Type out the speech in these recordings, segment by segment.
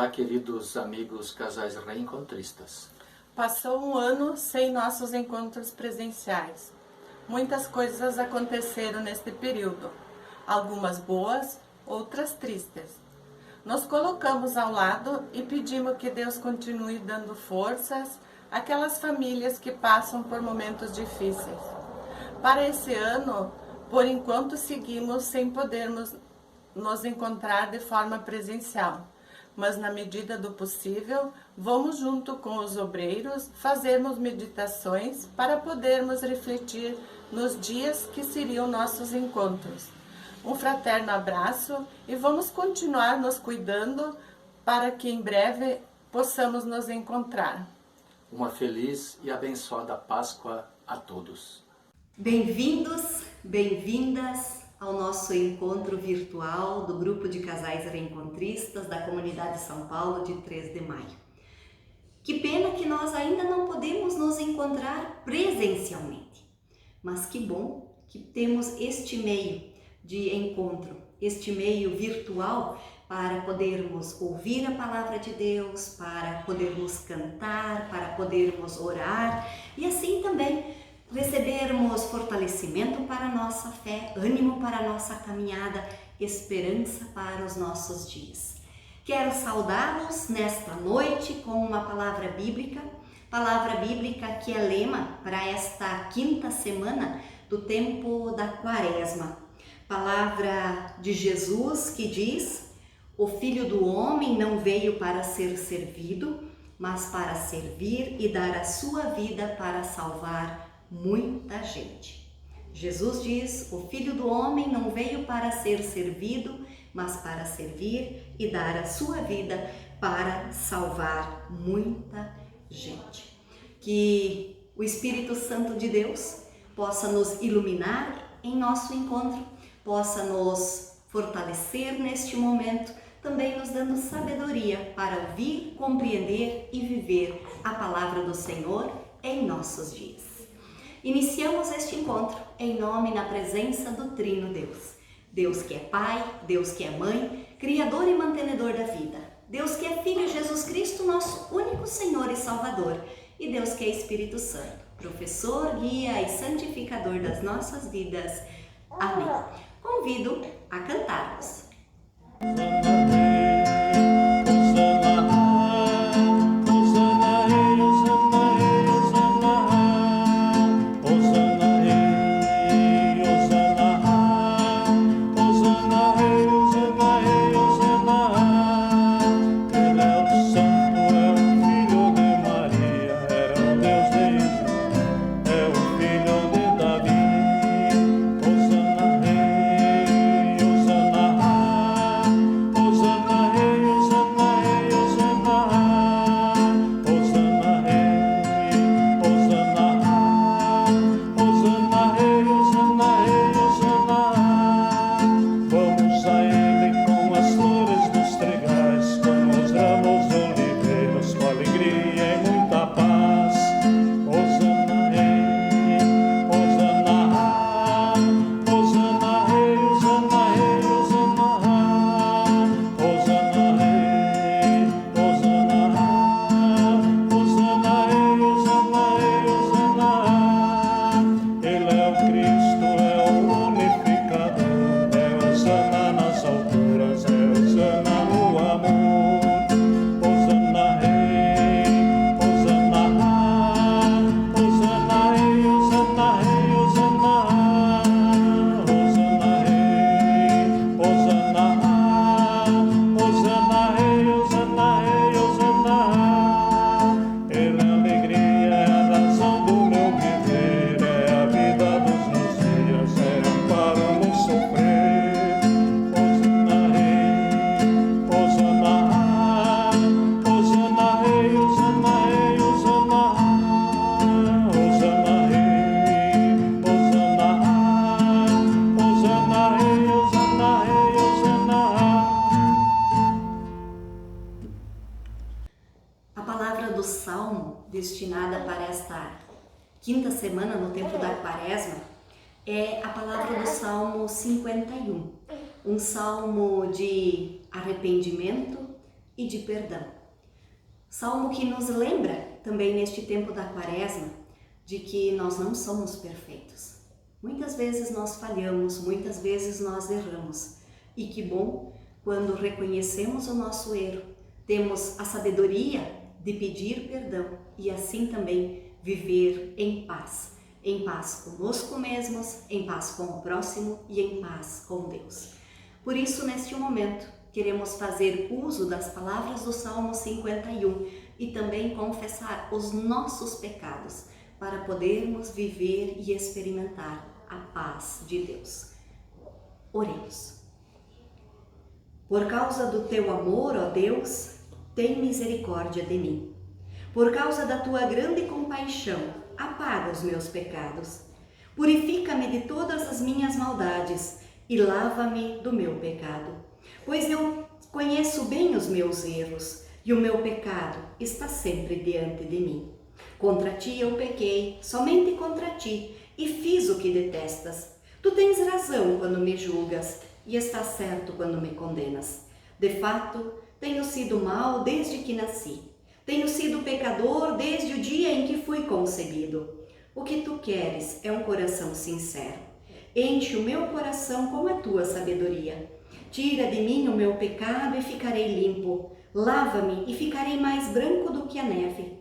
Olá, queridos amigos casais reencontristas. Passou um ano sem nossos encontros presenciais. Muitas coisas aconteceram neste período, algumas boas, outras tristes. Nos colocamos ao lado e pedimos que Deus continue dando forças àquelas famílias que passam por momentos difíceis. Para esse ano, por enquanto seguimos sem podermos nos encontrar de forma presencial, mas na medida do possível, vamos junto com os obreiros fazermos meditações para podermos refletir nos dias que seriam nossos encontros. Um fraterno abraço e vamos continuar nos cuidando para que em breve possamos nos encontrar. Uma feliz e abençoada Páscoa a todos. Bem-vindos, bem-vindas ao nosso encontro virtual do Grupo de Casais Reencontristas da Comunidade São Paulo de 3 de maio. Que pena que nós ainda não podemos nos encontrar presencialmente, mas que bom que temos este meio de encontro, este meio virtual para podermos ouvir a palavra de Deus, para podermos cantar, para podermos orar e assim também recebermos fortalecimento para a nossa fé, ânimo para a nossa caminhada, esperança para os nossos dias. Quero saudá-los nesta noite com uma palavra bíblica que é lema para esta quinta semana do tempo da Quaresma. Palavra de Jesus que diz: o Filho do Homem não veio para ser servido, mas para servir e dar a sua vida para salvar muita gente. Jesus diz: o Filho do Homem não veio para ser servido, mas para servir e dar a sua vida para salvar muita gente. Que o Espírito Santo de Deus possa nos iluminar em nosso encontro, possa nos fortalecer neste momento, também nos dando sabedoria para ouvir, compreender e viver a palavra do Senhor em nossos dias. Iniciamos este encontro em nome e na presença do Trino Deus. Deus que é Pai, Deus que é Mãe, Criador e Mantenedor da vida. Deus que é Filho Jesus Cristo, nosso único Senhor e Salvador. E Deus que é Espírito Santo, professor, guia e santificador das nossas vidas. Amém. Convido a cantarmos. Destinada para esta quinta semana no tempo da Quaresma é a palavra do Salmo 51, um salmo de arrependimento e de perdão. Salmo que nos lembra também neste tempo da Quaresma de que nós não somos perfeitos. Muitas vezes nós falhamos, muitas vezes nós erramos. E que bom quando reconhecemos o nosso erro, temos a sabedoria de pedir perdão e assim também viver em paz conosco mesmos, em paz com o próximo e em paz com Deus. Por isso, neste momento, queremos fazer uso das palavras do Salmo 51 e também confessar os nossos pecados para podermos viver e experimentar a paz de Deus. Oremos. Por causa do teu amor, ó Deus, tem misericórdia de mim. Por causa da tua grande compaixão, apaga os meus pecados. Purifica-me de todas as minhas maldades e lava-me do meu pecado. Pois eu conheço bem os meus erros e o meu pecado está sempre diante de mim. Contra ti eu pequei, somente contra ti, e fiz o que detestas. Tu tens razão quando me julgas e estás certo quando me condenas. De fato, tenho sido mau desde que nasci. Tenho sido pecador desde o dia em que fui concebido. O que tu queres é um coração sincero. Enche o meu coração com a tua sabedoria. Tira de mim o meu pecado e ficarei limpo. Lava-me e ficarei mais branco do que a neve.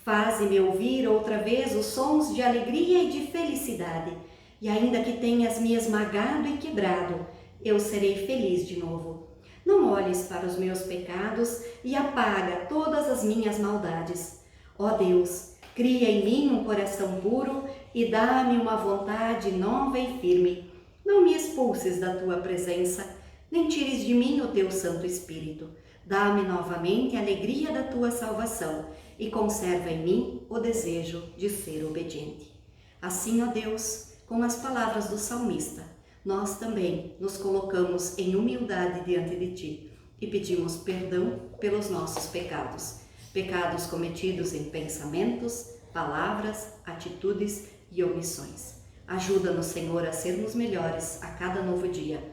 Faze-me ouvir outra vez os sons de alegria e de felicidade. E ainda que tenhas me esmagado e quebrado, eu serei feliz de novo. Não olhes para os meus pecados e apaga todas as minhas maldades. Ó Deus, cria em mim um coração puro e dá-me uma vontade nova e firme. Não me expulses da tua presença, nem tires de mim o teu Santo Espírito. Dá-me novamente a alegria da tua salvação e conserva em mim o desejo de ser obediente. Assim, ó Deus, com as palavras do salmista, nós também nos colocamos em humildade diante de ti e pedimos perdão pelos nossos pecados. Pecados cometidos em pensamentos, palavras, atitudes e omissões. Ajuda-nos, Senhor, a sermos melhores a cada novo dia.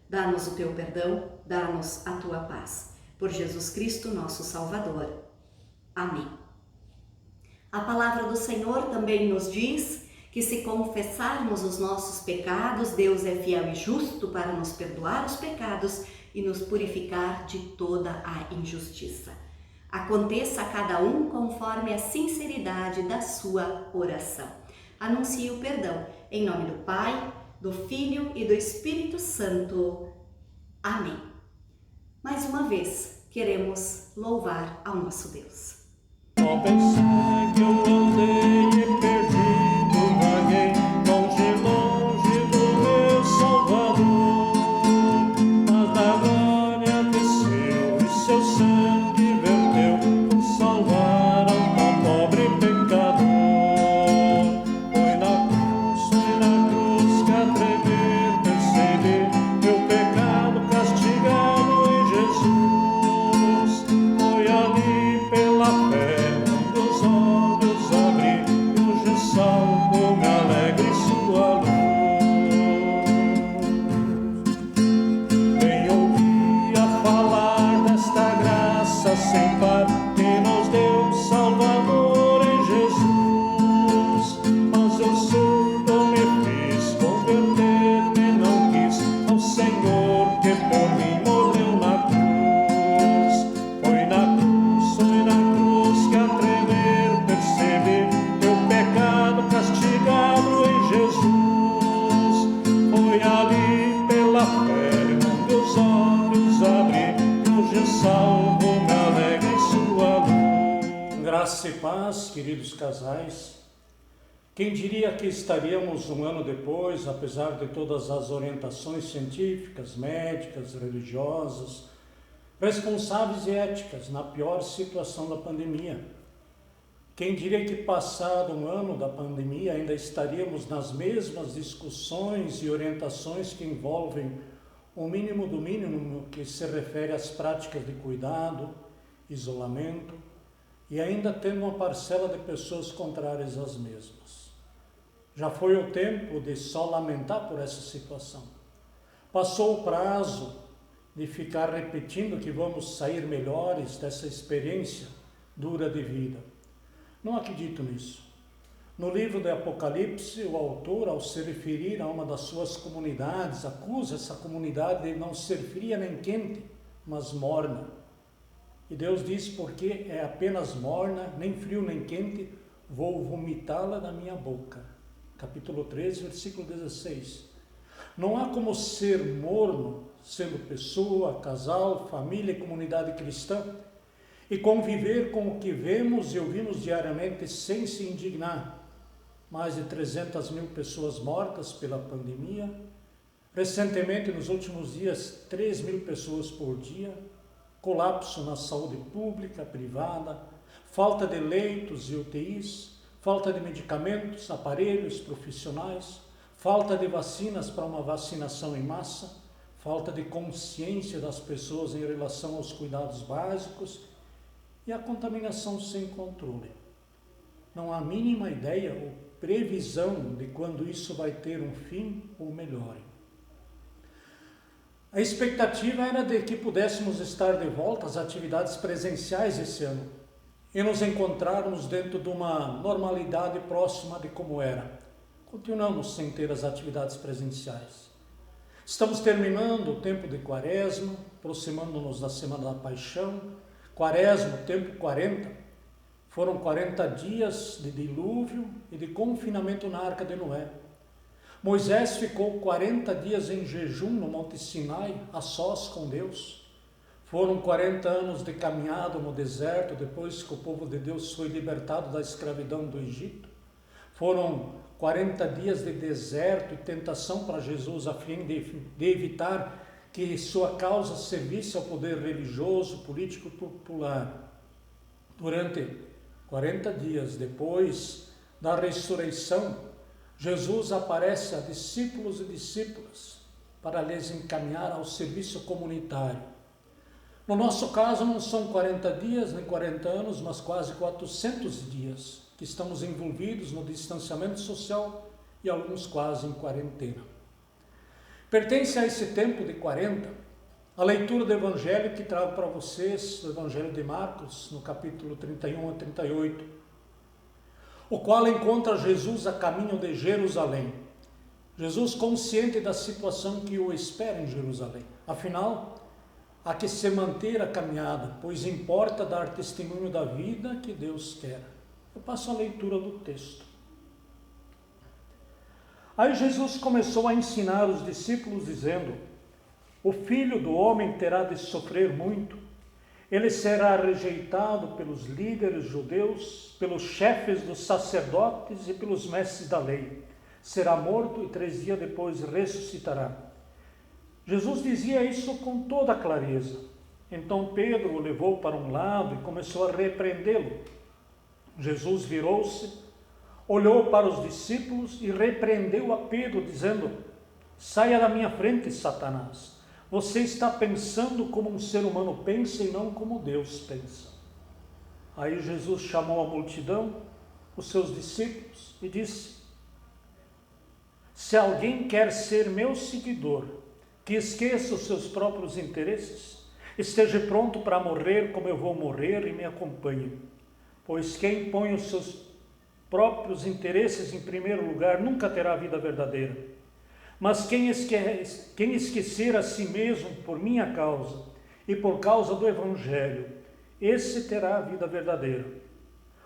Dá-nos o teu perdão, dá-nos a tua paz. Por Jesus Cristo, nosso Salvador. Amém. A palavra do Senhor também nos diz que se confessarmos os nossos pecados, Deus é fiel e justo para nos perdoar os pecados e nos purificar de toda a injustiça. Aconteça a cada um conforme a sinceridade da sua oração. Anuncie o perdão. Em nome do Pai, do Filho e do Espírito Santo. Amém. Mais uma vez, queremos louvar ao nosso Deus. Só pensar que eu andei e perdido, vaguei longe, longe do meu Salvador. Mas da glória desceu e seu sangue verteu por salvar um tão pobre pecador. Foi na cruz que a tremer percebi meu pecado castigado em Jesus. Foi ali pela fé os olhos abri, e hoje salvo me alegre em sua luz. Bem ouvia falar desta graça sem par que nos deu Salvador em Jesus. Mas eu surdo me fiz, converter-me não quis ao Senhor que por mim morreu na cruz. Foi na cruz que a tremer percebi meu pecado castigado em Jesus. Foi ali pela fé onde os olhos abri, hoje salvo me alegre em sua luz. Graça e paz, queridos casais. Quem diria que estaríamos um ano depois, apesar de todas as orientações científicas, médicas, religiosas, responsáveis e éticas, na pior situação da pandemia? Quem diria que passado um ano da pandemia ainda estaríamos nas mesmas discussões e orientações que envolvem o mínimo do mínimo no que se refere às práticas de cuidado, isolamento e ainda tendo uma parcela de pessoas contrárias às mesmas? Já foi o tempo de só lamentar por essa situação. Passou o prazo de ficar repetindo que vamos sair melhores dessa experiência dura de vida. Não acredito nisso. No livro de Apocalipse, o autor, ao se referir a uma das suas comunidades, acusa essa comunidade de não ser fria nem quente, mas morna. E Deus diz, porque é apenas morna, nem frio nem quente, vou vomitá-la da minha boca. Capítulo 3, versículo 16. Não há como ser morno, sendo pessoa, casal, família e comunidade cristã, e conviver com o que vemos e ouvimos diariamente sem se indignar. Mais de 300 mil pessoas mortas pela pandemia. Recentemente, nos últimos dias, 3 mil pessoas por dia. Colapso na saúde pública, privada, falta de leitos e UTIs, falta de medicamentos, aparelhos profissionais, falta de vacinas para uma vacinação em massa, falta de consciência das pessoas em relação aos cuidados básicos e a contaminação sem controle. Não há mínima ideia ou previsão de quando isso vai ter um fim ou melhore. A expectativa era de que pudéssemos estar de volta às atividades presenciais esse ano e nos encontrarmos dentro de uma normalidade próxima de como era. Continuamos sem ter as atividades presenciais. Estamos terminando o tempo de Quaresma, aproximando-nos da Semana da Paixão. Quaresma, tempo 40. Foram 40 dias de dilúvio e de confinamento na Arca de Noé. Moisés ficou 40 dias em jejum no Monte Sinai, a sós com Deus. Foram 40 anos de caminhada no deserto, depois que o povo de Deus foi libertado da escravidão do Egito. Foram 40 dias de deserto e tentação para Jesus, a fim de evitar que sua causa servisse ao poder religioso, político e popular. Durante 40 dias depois da ressurreição, Jesus aparece a discípulos e discípulas para lhes encaminhar ao serviço comunitário. No nosso caso, não são 40 dias nem 40 anos, mas quase 400 dias que estamos envolvidos no distanciamento social e alguns quase em quarentena. Pertence a esse tempo de 40 a leitura do Evangelho que trago para vocês, do Evangelho de Marcos, no capítulo 31 a 38, o qual encontra Jesus a caminho de Jerusalém. Jesus consciente da situação que o espera em Jerusalém. Afinal, há que se manter a caminhada, pois importa dar testemunho da vida que Deus quer. Eu passo a leitura do texto. Aí Jesus começou a ensinar os discípulos, dizendo: o Filho do Homem terá de sofrer muito. Ele será rejeitado pelos líderes judeus, pelos chefes dos sacerdotes e pelos mestres da lei. Será morto e 3 dias depois ressuscitará. Jesus dizia isso com toda clareza. Então Pedro o levou para um lado e começou a repreendê-lo. Jesus virou-se, olhou para os discípulos e repreendeu a Pedro, dizendo: saia da minha frente, Satanás. Você está pensando como um ser humano pensa e não como Deus pensa. Aí Jesus chamou a multidão, os seus discípulos, e disse: se alguém quer ser meu seguidor, que esqueça os seus próprios interesses, esteja pronto para morrer como eu vou morrer e me acompanhe. Pois quem põe os seus próprios interesses em primeiro lugar nunca terá a vida verdadeira. Mas quem esquecer a si mesmo por minha causa e por causa do Evangelho, esse terá a vida verdadeira.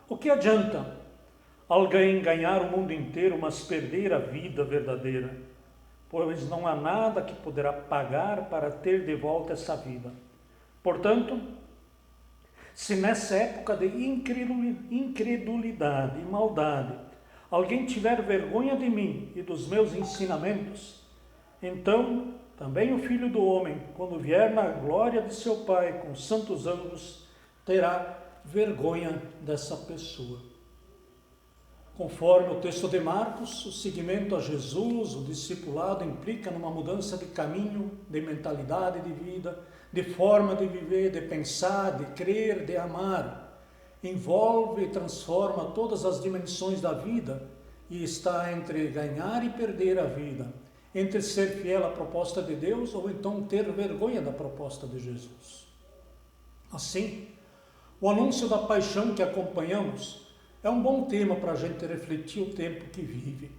O que adianta alguém ganhar o mundo inteiro, mas perder a vida verdadeira? Pois não há nada que poderá pagar para ter de volta essa vida. Portanto, se nessa época de incredulidade e maldade alguém tiver vergonha de mim e dos meus ensinamentos, então também o Filho do Homem, quando vier na glória de seu Pai com os santos anjos, terá vergonha dessa pessoa. Conforme o texto de Marcos, o seguimento a Jesus, o discipulado, implica numa mudança de caminho, de mentalidade de vida, de forma de viver, de pensar, de crer, de amar. Envolve e transforma todas as dimensões da vida e está entre ganhar e perder a vida, entre ser fiel à proposta de Deus ou então ter vergonha da proposta de Jesus. Assim, o anúncio da paixão que acompanhamos é um bom tema para a gente refletir o tempo que vive.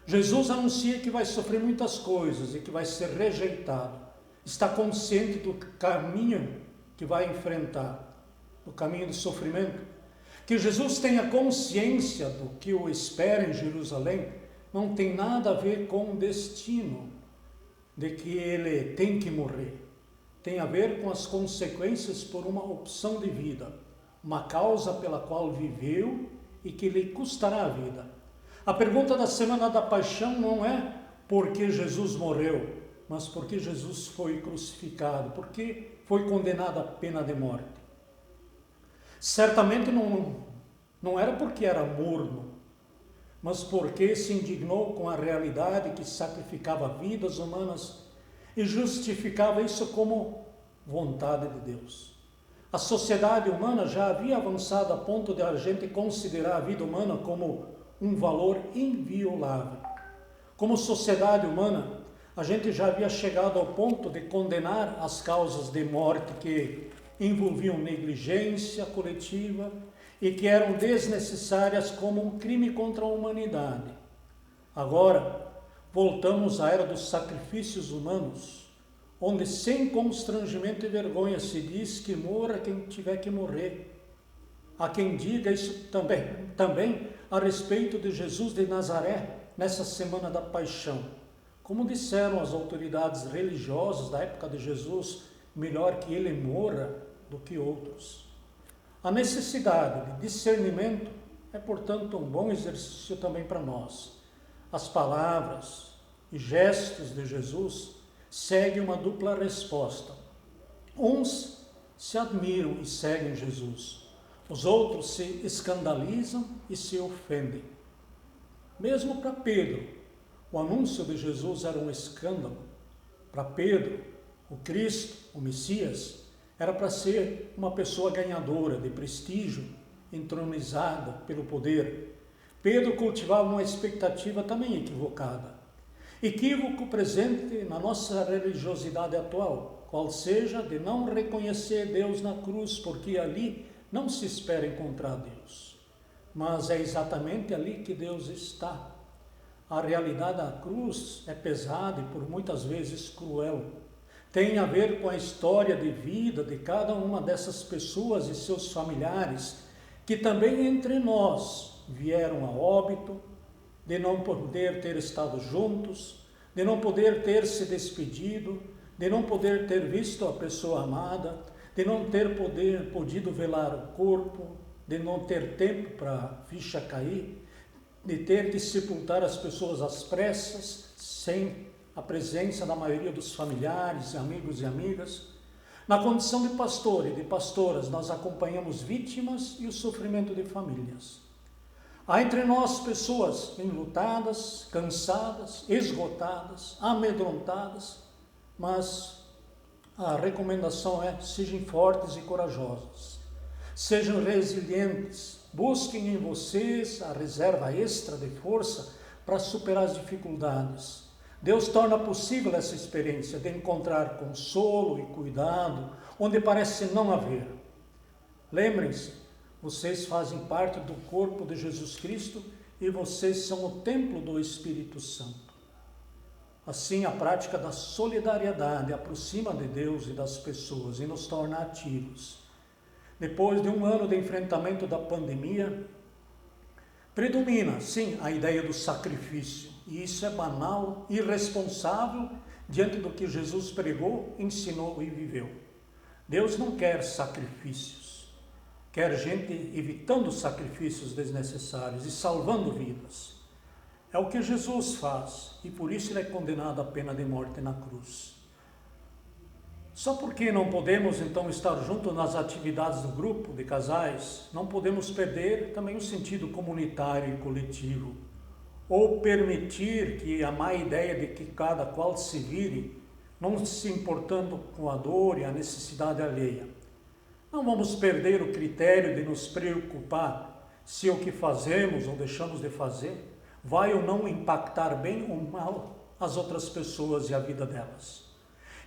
Jesus anuncia que vai sofrer muitas coisas e que vai ser rejeitado. Está consciente do caminho que vai enfrentar, do caminho do sofrimento. Que Jesus tenha consciência do que o espera em Jerusalém não tem nada a ver com o destino de que ele tem que morrer. Tem a ver com as consequências por uma opção de vida, uma causa pela qual viveu e que lhe custará a vida. A pergunta da Semana da Paixão não é por que Jesus morreu, mas por que Jesus foi crucificado, porque foi condenado à pena de morte. Certamente não era porque era morno, mas porque se indignou com a realidade que sacrificava vidas humanas e justificava isso como vontade de Deus. A sociedade humana já havia avançado a ponto de a gente considerar a vida humana como um valor inviolável. Como sociedade humana, a gente já havia chegado ao ponto de condenar as causas de morte que envolviam negligência coletiva e que eram desnecessárias como um crime contra a humanidade. Agora, voltamos à era dos sacrifícios humanos, onde sem constrangimento e vergonha se diz que morra quem tiver que morrer. Há quem diga isso também a respeito de Jesus de Nazaré, nessa Semana da Paixão. Como disseram as autoridades religiosas da época de Jesus, melhor que ele morra do que outros. A necessidade de discernimento é, portanto, um bom exercício também para nós. As palavras e gestos de Jesus seguem uma dupla resposta. Uns se admiram e seguem Jesus. Os outros se escandalizam e se ofendem. Mesmo para Pedro, o anúncio de Jesus era um escândalo. Para Pedro, o Cristo, o Messias, era para ser uma pessoa ganhadora de prestígio, entronizada pelo poder. Pedro cultivava uma expectativa também equivocada. Equívoco presente na nossa religiosidade atual, qual seja de não reconhecer Deus na cruz, porque ali não se espera encontrar Deus. Mas é exatamente ali que Deus está. A realidade da cruz é pesada e por muitas vezes cruel. Tem a ver com a história de vida de cada uma dessas pessoas e seus familiares, que também entre nós vieram a óbito, de não poder ter estado juntos, de não poder ter se despedido, de não poder ter visto a pessoa amada, de não ter podido velar o corpo, de não ter tempo para a ficha cair, de ter que sepultar as pessoas às pressas, sem a presença da maioria dos familiares, amigos e amigas. Na condição de pastor e de pastoras, nós acompanhamos vítimas e o sofrimento de famílias. Há entre nós pessoas enlutadas, cansadas, esgotadas, amedrontadas, mas a recomendação é: sejam fortes e corajosos, sejam resilientes, busquem em vocês a reserva extra de força para superar as dificuldades. Deus torna possível essa experiência de encontrar consolo e cuidado onde parece não haver. Lembrem-se, vocês fazem parte do corpo de Jesus Cristo e vocês são o templo do Espírito Santo. Assim, a prática da solidariedade aproxima de Deus e das pessoas e nos torna ativos. Depois de um ano de enfrentamento da pandemia, predomina, sim, a ideia do sacrifício. E isso é banal, irresponsável, diante do que Jesus pregou, ensinou e viveu. Deus não quer sacrifícios. Quer gente evitando sacrifícios desnecessários e salvando vidas. É o que Jesus faz, e por isso ele é condenado à pena de morte na cruz. Só porque não podemos, então, estar juntos nas atividades do grupo de casais, não podemos perder também o sentido comunitário e coletivo, ou permitir que a má ideia de que cada qual se vire, não se importando com a dor e a necessidade alheia. Não vamos perder o critério de nos preocupar se o que fazemos ou deixamos de fazer vai ou não impactar bem ou mal as outras pessoas e a vida delas.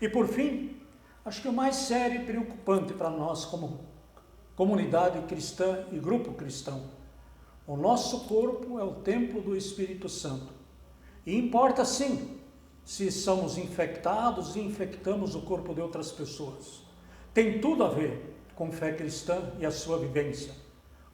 E por fim, acho que o mais sério e preocupante para nós como comunidade cristã e grupo cristão, o nosso corpo é o templo do Espírito Santo. E importa sim se somos infectados e infectamos o corpo de outras pessoas. Tem tudo a ver com fé cristã e a sua vivência.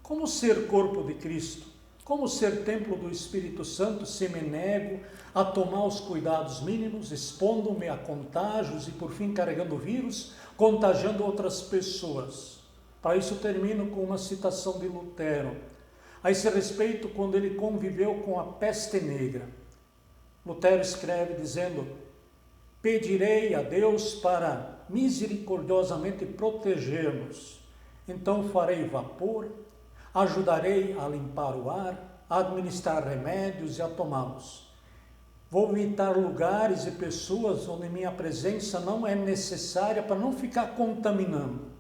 Como ser corpo de Cristo? Como ser templo do Espírito Santo se me nego a tomar os cuidados mínimos, expondo-me a contágios e por fim carregando o vírus, contagiando outras pessoas? Para isso termino com uma citação de Lutero, a esse respeito quando ele conviveu com a peste negra. Lutero escreve dizendo: pedirei a Deus para misericordiosamente proteger-nos, então farei vapor, ajudarei a limpar o ar, a administrar remédios e a tomá-los. Vou evitar lugares e pessoas onde minha presença não é necessária para não ficar contaminando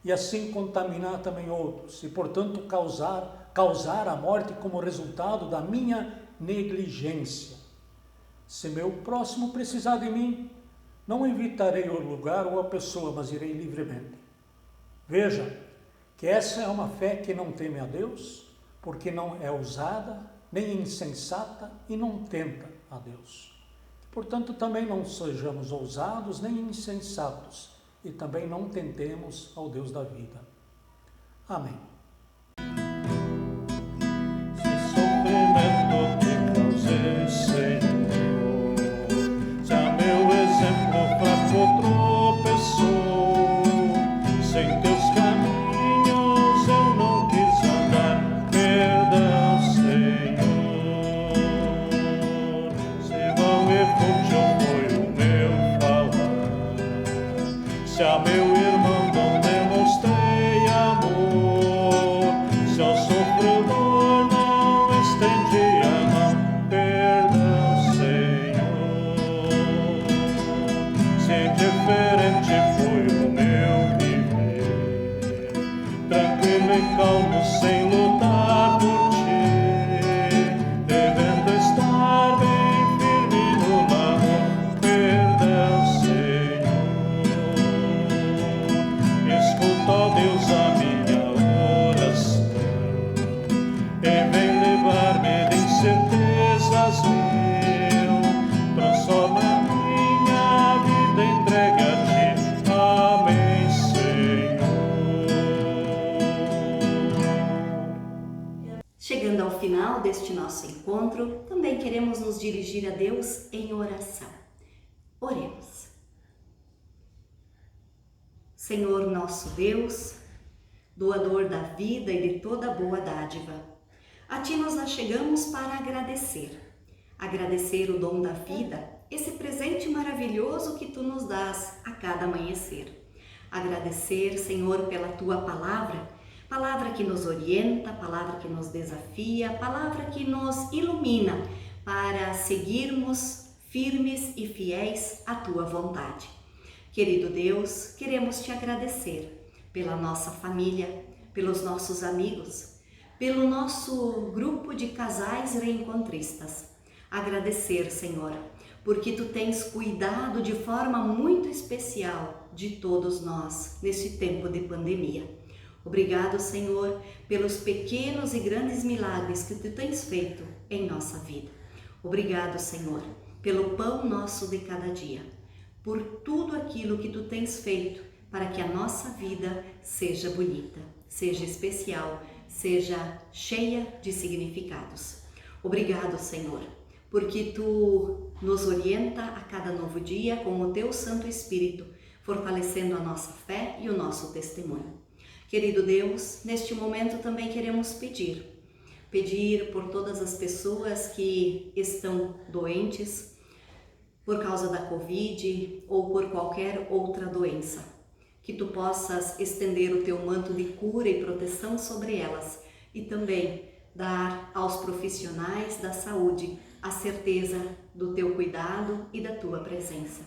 e assim contaminar também outros e, portanto, causar a morte como resultado da minha negligência. Se meu próximo precisar de mim, não evitarei o lugar ou a pessoa, mas irei livremente. Veja que essa é uma fé que não teme a Deus, porque não é ousada, nem insensata e não tenta a Deus. Portanto, também não sejamos ousados nem insensatos e também não tentemos ao Deus da vida. Amém. Se sofrimento te causei, Senhor, se a meu exemplo fraco tropeçou, sem teus caminhos eu não quis andar, perdão, Senhor. Se vão e fútil foi o meu falar, se a meu irmão não demonstrei amor, se ao sofredor não estendi a mão, perdão, Senhor. Se indiferente foi o meu viver, tranquilo e calmo sem lutar por ti, devendo estar bem firme no amor, perdão, Senhor. Escuta, ó Deus, a minha oração e vem levar-me de incertezas mil. Transforma a minha vida, entregue a ti. Amém, Senhor. Chegando ao final deste nosso encontro, também queremos nos dirigir a Deus em oração. Oremos. Senhor nosso Deus, doador da vida e de toda boa dádiva, a Ti nós chegamos para agradecer. Agradecer o dom da vida, esse presente maravilhoso que Tu nos dás a cada amanhecer. Agradecer, Senhor, pela Tua palavra, palavra que nos orienta, palavra que nos desafia, palavra que nos ilumina para seguirmos firmes e fiéis à Tua vontade. Querido Deus, queremos Te agradecer pela nossa família, pelos nossos amigos, pelo nosso grupo de casais reencontristas. Agradecer, Senhor, porque Tu tens cuidado de forma muito especial de todos nós nesse tempo de pandemia. Obrigado, Senhor, pelos pequenos e grandes milagres que Tu tens feito em nossa vida. Obrigado, Senhor, pelo pão nosso de cada dia, por tudo aquilo que Tu tens feito para que a nossa vida seja bonita, seja especial, seja cheia de significados. Obrigado, Senhor, porque Tu nos orienta a cada novo dia com o Teu Santo Espírito, fortalecendo a nossa fé e o nosso testemunho. Querido Deus, neste momento também queremos pedir por todas as pessoas que estão doentes por causa da Covid ou por qualquer outra doença, que Tu possas estender o Teu manto de cura e proteção sobre elas e também dar aos profissionais da saúde a certeza do Teu cuidado e da Tua presença.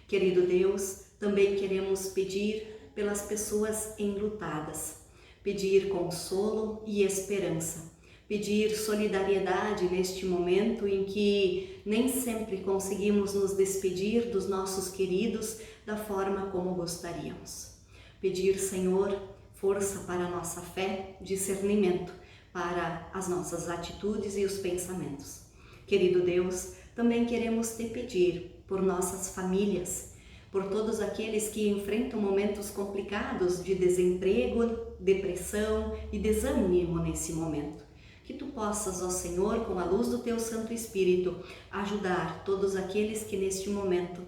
Querido Deus, também queremos pedir pelas pessoas enlutadas, pedir consolo e esperança, pedir solidariedade neste momento em que nem sempre conseguimos nos despedir dos nossos queridos da forma como gostaríamos. Pedir, Senhor, força para a nossa fé, discernimento para as nossas atitudes e os pensamentos. Querido Deus, também queremos te pedir por nossas famílias, por todos aqueles que enfrentam momentos complicados de desemprego, depressão e desânimo nesse momento. Que tu possas, ó Senhor, com a luz do teu Santo Espírito, ajudar todos aqueles que neste momento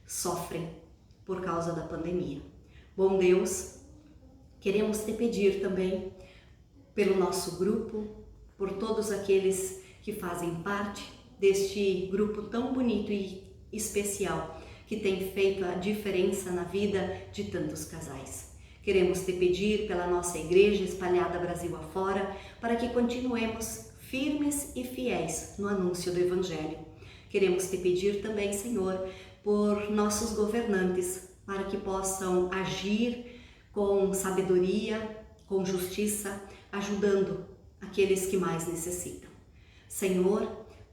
sofrem por causa da pandemia. Bom Deus, queremos te pedir também pelo nosso grupo, por todos aqueles que fazem parte deste grupo tão bonito e especial que tem feito a diferença na vida de tantos casais. Queremos te pedir pela nossa igreja espalhada Brasil afora, para que continuemos firmes e fiéis no anúncio do Evangelho. Queremos te pedir também, Senhor, por nossos governantes, para que possam agir com sabedoria, com justiça, ajudando aqueles que mais necessitam. Senhor,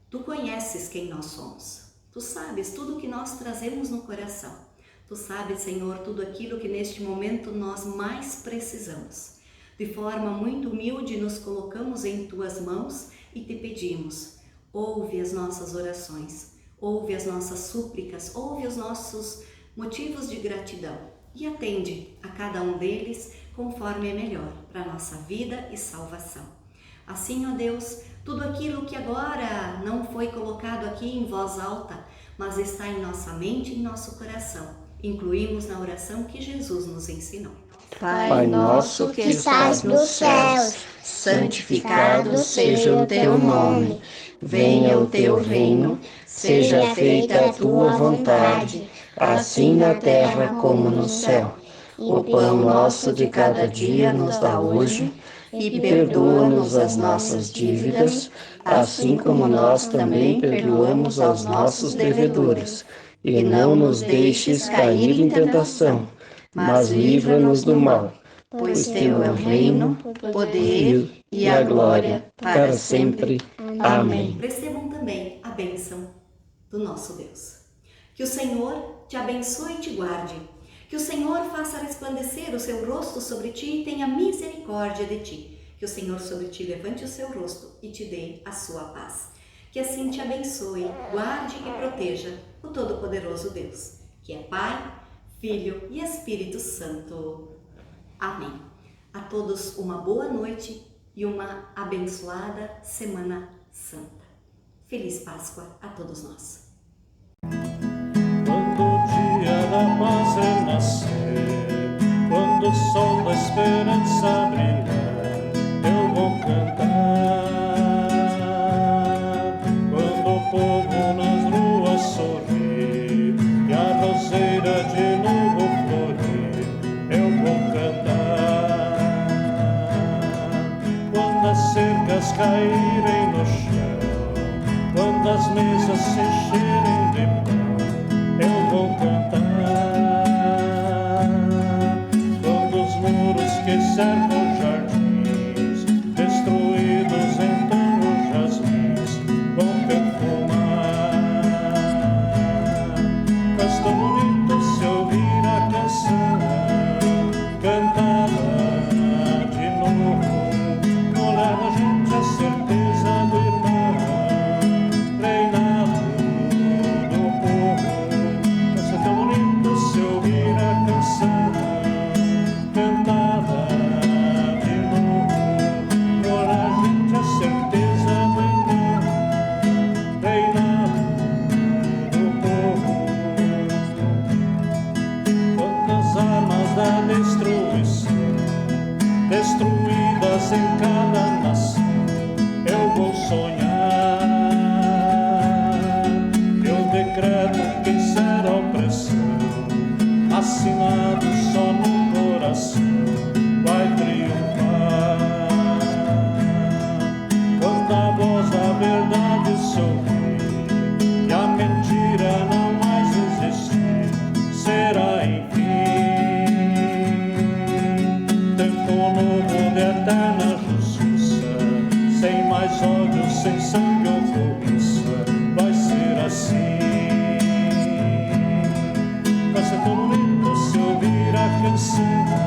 tu conheces quem nós somos. Tu sabes tudo o que nós trazemos no coração. Tu sabes, Senhor, tudo aquilo que neste momento nós mais precisamos. De forma muito humilde nos colocamos em tuas mãos e te pedimos, ouve as nossas orações, ouve as nossas súplicas, ouve os nossos motivos de gratidão e atende a cada um deles conforme é melhor para a nossa vida e salvação. Assim, ó Deus, tudo aquilo que agora não foi colocado aqui em voz alta, mas está em nossa mente e em nosso coração, incluímos na oração que Jesus nos ensinou. Pai nosso que estás nos céus, santificado seja o teu nome. Venha o teu reino, seja feita a tua vontade, assim na terra como no céu. O pão nosso de cada dia nos dá hoje, e perdoa-nos as nossas dívidas, assim como nós também perdoamos aos nossos devedores. E não nos deixes cair em tentação, mas livra-nos do mal, pois teu é o reino, o poder e a glória para sempre. Amém. Recebam também a bênção do nosso Deus. Que o Senhor te abençoe e te guarde. Que o Senhor faça resplandecer o seu rosto sobre ti e tenha misericórdia de ti. Que o Senhor sobre ti levante o seu rosto e te dê a sua paz. Que assim te abençoe, guarde e proteja o Todo-Poderoso Deus, que é Pai, Filho e Espírito Santo. Amém. A todos uma boa noite e uma abençoada Semana Santa. Feliz Páscoa a todos nós. Quando o dia da paz renascer, quando o sol da esperança brilhar, eu vou cantar. Quando o povo nas ruas sorrir e a roseira de novo florir, eu vou cantar. Quando as cercas caírem no chão, quando as mesas se encherem de pão, eu vou cantar. Quando os muros que cercam jardins, destruídos então os jasmins, vão perfumar. Mas tão bonito se ouvir a canção cantada de novo, não leva a gente a certeza do irmão, reinado do povo. Mas é tão bonito se ouvir a canção cantada de novo, não leva a gente a certeza do irmão, reinado do povo. Quantas armas da destruição destruídas em cada nação, eu vou sonhar. Eu decreto que zero opressão, assinado só no coração, vai triunfar. Quando a voz da verdade se ouvir e a mentira não mais existir, será enfim tempo novo de eterna justiça, sem mais céu.